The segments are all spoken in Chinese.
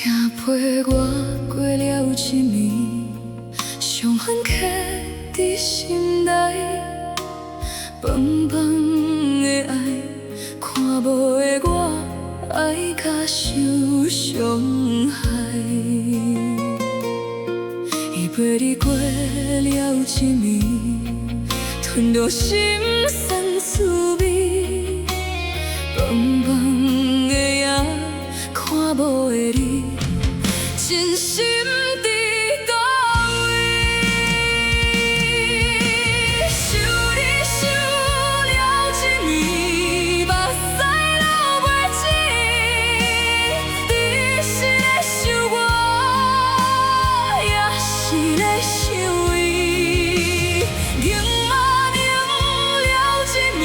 听陪我过了一暝，伤痕刻伫心内，放放的爱，看无的我，爱甲受伤害。伊陪你过了一暝，吞落心酸滋味，放放的夜，看无的你，真心伫倒位？想你想了一暝，目屎流袂止，你是在想我，也是在想伊。凝嘛凝了一暝，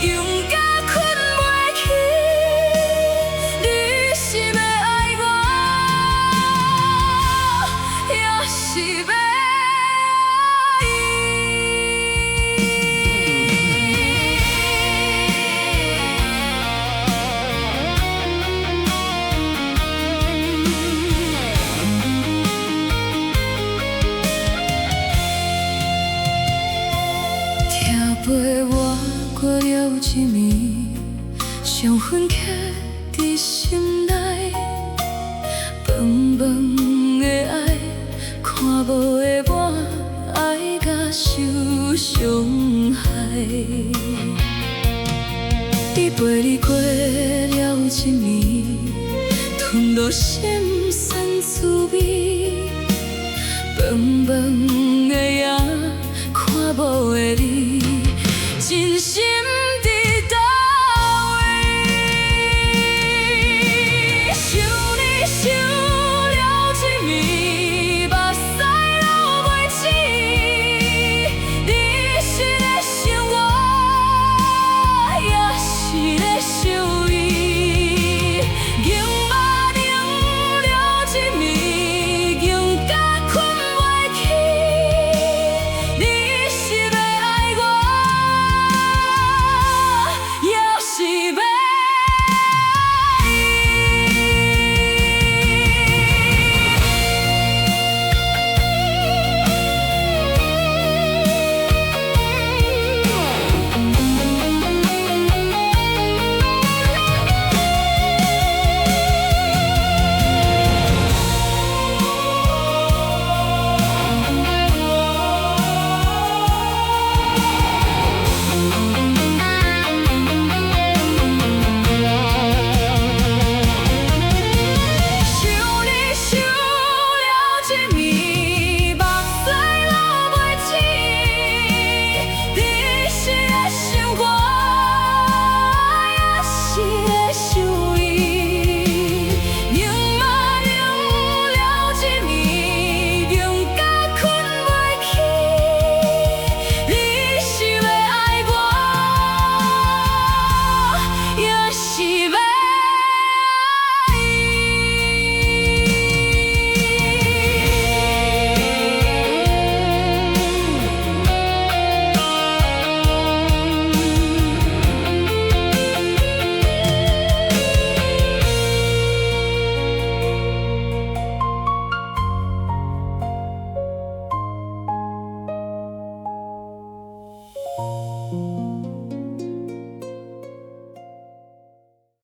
用甲困袂去，你是要爱我，也是要爱听陪我过了一暝，伤痕刻伫心内，放放的爱，看无的我，爱甲受伤害。伊陪你过了一暝，吞落心酸滋味，放放的夜，看无的你。